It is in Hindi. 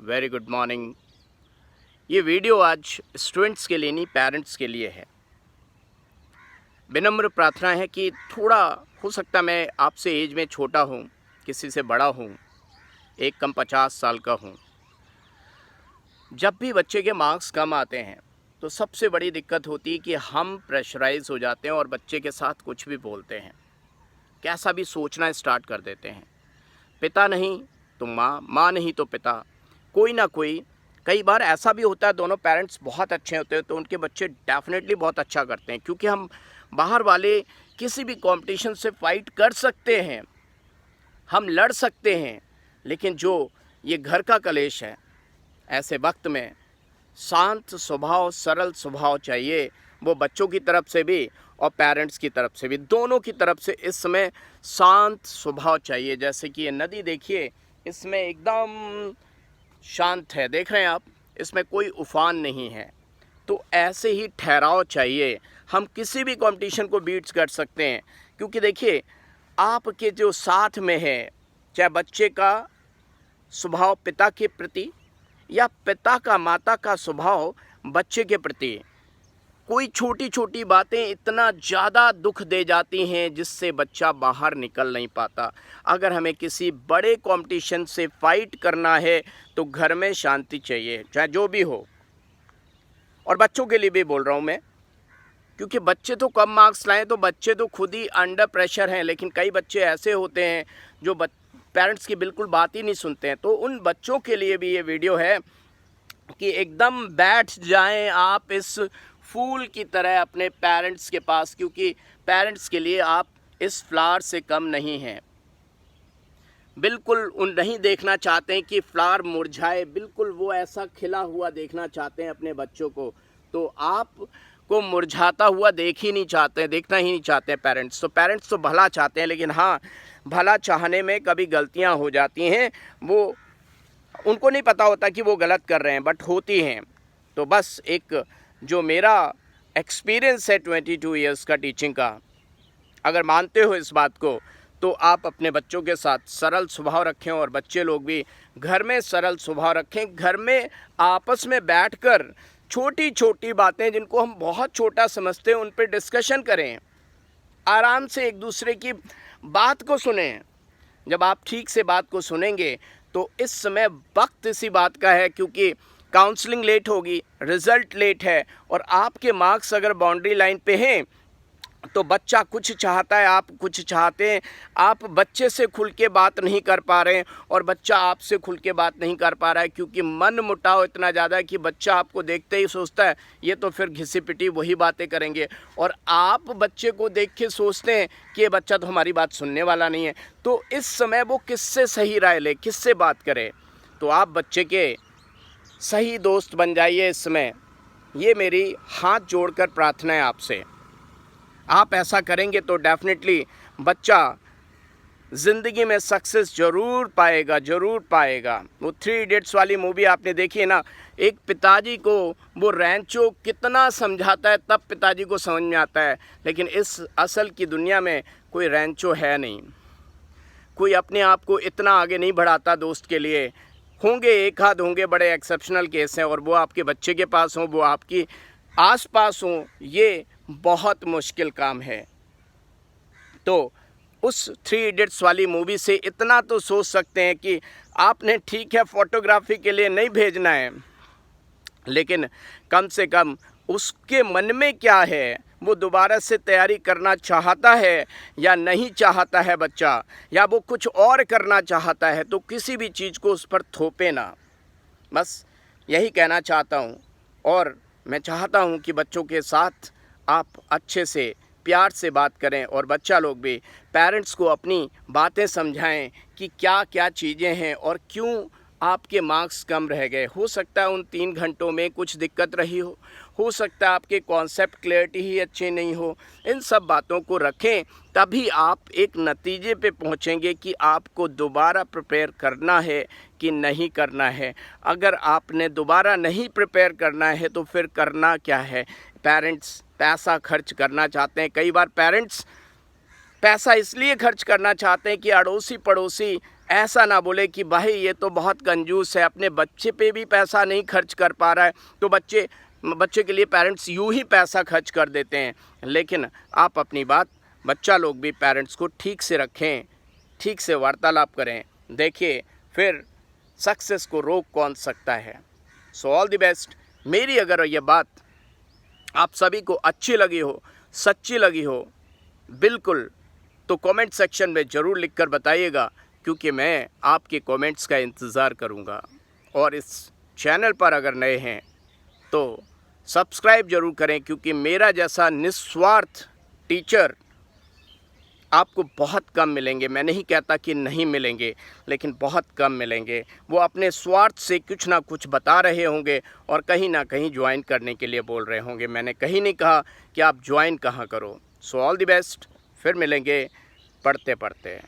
Very good morning. ये वीडियो आज स्टूडेंट्स के लिए नहीं, पेरेंट्स के लिए है। विनम्र प्रार्थना है कि थोड़ा हो सकता मैं आपसे एज में छोटा हूँ, किसी से बड़ा हूँ, एक कम 50 साल का हूँ। जब भी बच्चे के मार्क्स कम आते हैं तो सबसे बड़ी दिक्कत होती है कि हम प्रेशराइज हो जाते हैं और बच्चे के साथ कुछ भी बोलते हैं, कैसा भी सोचना स्टार्ट कर देते हैं। पिता नहीं तो माँ, माँ नहीं तो पिता, कोई ना कोई। कई बार ऐसा भी होता है दोनों पेरेंट्स बहुत अच्छे होते हैं तो उनके बच्चे डेफिनेटली बहुत अच्छा करते हैं, क्योंकि हम बाहर वाले किसी भी कंपटीशन से फाइट कर सकते हैं, हम लड़ सकते हैं, लेकिन जो ये घर का कलेश है, ऐसे वक्त में शांत स्वभाव, सरल स्वभाव चाहिए। वो बच्चों की तरफ से भी और पेरेंट्स की तरफ से भी, दोनों की तरफ से इस समय शांत स्वभाव चाहिए। जैसे कि ये नदी देखिए, इसमें एकदम शांत है, देख रहे हैं आप, इसमें कोई उफान नहीं है। तो ऐसे ही ठहराव चाहिए। हम किसी भी कंपटीशन को बीट कर सकते हैं, क्योंकि देखिए आपके जो साथ में है, चाहे बच्चे का स्वभाव पिता के प्रति या पिता का, माता का स्वभाव बच्चे के प्रति, कोई छोटी छोटी बातें इतना ज़्यादा दुख दे जाती हैं जिससे बच्चा बाहर निकल नहीं पाता। अगर हमें किसी बड़े कंपटीशन से फाइट करना है तो घर में शांति चाहिए, चाहे जो भी हो। और बच्चों के लिए भी बोल रहा हूँ मैं, क्योंकि बच्चे तो कम मार्क्स लाएं तो बच्चे तो खुद ही अंडर प्रेशर हैं, लेकिन कई बच्चे ऐसे होते हैं जो पेरेंट्स की बिल्कुल बात ही नहीं सुनते हैं। तो उन बच्चों के लिए भी ये वीडियो है कि एकदम बैठ जाएं आप इस फूल की तरह अपने पेरेंट्स के पास, क्योंकि पेरेंट्स के लिए आप इस फ्लावर से कम नहीं हैं। बिल्कुल उन नहीं देखना चाहते हैं कि फ्लावर मुरझाए, बिल्कुल वो ऐसा खिला हुआ देखना चाहते हैं अपने बच्चों को। तो आप को मुरझाता हुआ देख ही नहीं चाहते, देखना ही नहीं चाहते हैं पेरेंट्स। तो पेरेंट्स तो भला चाहते हैं, लेकिन हाँ, भला चाहने में कभी गलतियाँ हो जाती हैं। वो उनको नहीं पता होता कि वो गलत कर रहे हैं, बट होती हैं। तो बस एक जो मेरा एक्सपीरियंस है 22 इयर्स का टीचिंग का, अगर मानते हो इस बात को, तो आप अपने बच्चों के साथ सरल स्वभाव रखें और बच्चे लोग भी घर में सरल स्वभाव रखें। घर में आपस में बैठकर छोटी छोटी बातें जिनको हम बहुत छोटा समझते हैं उन पर डिस्कशन करें, आराम से एक दूसरे की बात को सुनें। जब आप ठीक से बात को सुनेंगे तो इस समय वक्त इसी बात का है, क्योंकि काउंसलिंग लेट होगी, रिज़ल्ट लेट है, और आपके मार्क्स अगर बाउंड्री लाइन पे हैं तो बच्चा कुछ चाहता है, आप कुछ चाहते हैं। आप बच्चे से खुल के बात नहीं कर पा रहे हैं और बच्चा आपसे खुल के बात नहीं कर पा रहा है, क्योंकि मन मुटाव इतना ज़्यादा है कि बच्चा आपको देखते ही सोचता है ये तो फिर घिसी पिटी वही बातें करेंगे, और आप बच्चे को देख के सोचते हैं कि ये बच्चा तो हमारी बात सुनने वाला नहीं है। तो इस समय वो किससे सही राय ले, किससे बात करे? तो आप बच्चे के सही दोस्त बन जाइए इस समय। ये मेरी हाथ जोड़कर प्रार्थना है आपसे। आप ऐसा करेंगे तो डेफिनेटली बच्चा ज़िंदगी में सक्सेस ज़रूर पाएगा, ज़रूर पाएगा। वो 3 इडियट्स वाली मूवी आपने देखी है ना, एक पिताजी को वो रैंचो कितना समझाता है तब पिताजी को समझ में आता है, लेकिन इस असल की दुनिया में कोई रैंचो है नहीं। कोई अपने आप को इतना आगे नहीं बढ़ाता दोस्त के लिए। होंगे एक आध, होंगे बड़े एक्सेप्शनल केस हैं, और वो आपके बच्चे के पास हों, वो आपकी आस पास हों, ये बहुत मुश्किल काम है। तो उस 3 इडियट्स वाली मूवी से इतना तो सोच सकते हैं कि आपने, ठीक है, फोटोग्राफी के लिए नहीं भेजना है, लेकिन कम से कम उसके मन में क्या है, वो दोबारा से तैयारी करना चाहता है या नहीं चाहता है बच्चा, या वो कुछ और करना चाहता है, तो किसी भी चीज़ को उस पर थोपे ना। बस यही कहना चाहता हूँ। और मैं चाहता हूँ कि बच्चों के साथ आप अच्छे से, प्यार से बात करें, और बच्चा लोग भी पेरेंट्स को अपनी बातें समझाएं कि क्या क्या चीज़ें हैं और क्यों आपके मार्क्स कम रह गए। हो सकता है उन 3 घंटों में कुछ दिक्कत रही हो सकता है आपके कॉन्सेप्ट क्लैरिटी ही अच्छे नहीं हो। इन सब बातों को रखें, तभी आप एक नतीजे पे पहुंचेंगे कि आपको दोबारा प्रिपेयर करना है कि नहीं करना है। अगर आपने दोबारा नहीं प्रिपेयर करना है तो फिर करना क्या है? पेरेंट्स पैसा खर्च करना चाहते हैं। कई बार पेरेंट्स पैसा इसलिए खर्च करना चाहते हैं कि अड़ोसी पड़ोसी ऐसा ना बोले कि भाई ये तो बहुत कंजूस है, अपने बच्चे पे भी पैसा नहीं खर्च कर पा रहा है, तो बच्चे के लिए पेरेंट्स यूं ही पैसा खर्च कर देते हैं। लेकिन आप अपनी बात, बच्चा लोग भी पेरेंट्स को ठीक से रखें, ठीक से वार्तालाप करें। देखिए फिर सक्सेस को रोक कौन सकता है। So all the best. मेरी अगर ये बात आप सभी को अच्छी लगी हो, सच्ची लगी हो बिल्कुल, तो कमेंट सेक्शन में ज़रूर लिखकर बताइएगा, क्योंकि मैं आपके कमेंट्स का इंतज़ार करूँगा। और इस चैनल पर अगर नए हैं तो सब्सक्राइब ज़रूर करें, क्योंकि मेरा जैसा निस्वार्थ टीचर आपको बहुत कम मिलेंगे। मैं नहीं कहता कि नहीं मिलेंगे, लेकिन बहुत कम मिलेंगे। वो अपने स्वार्थ से कुछ ना कुछ बता रहे होंगे और कहीं ना कहीं ज्वाइन करने के लिए बोल रहे होंगे। मैंने कहीं नहीं कहा कि आप ज्वाइन कहाँ करो। So all the best. फिर मिलेंगे पढ़ते पढ़ते।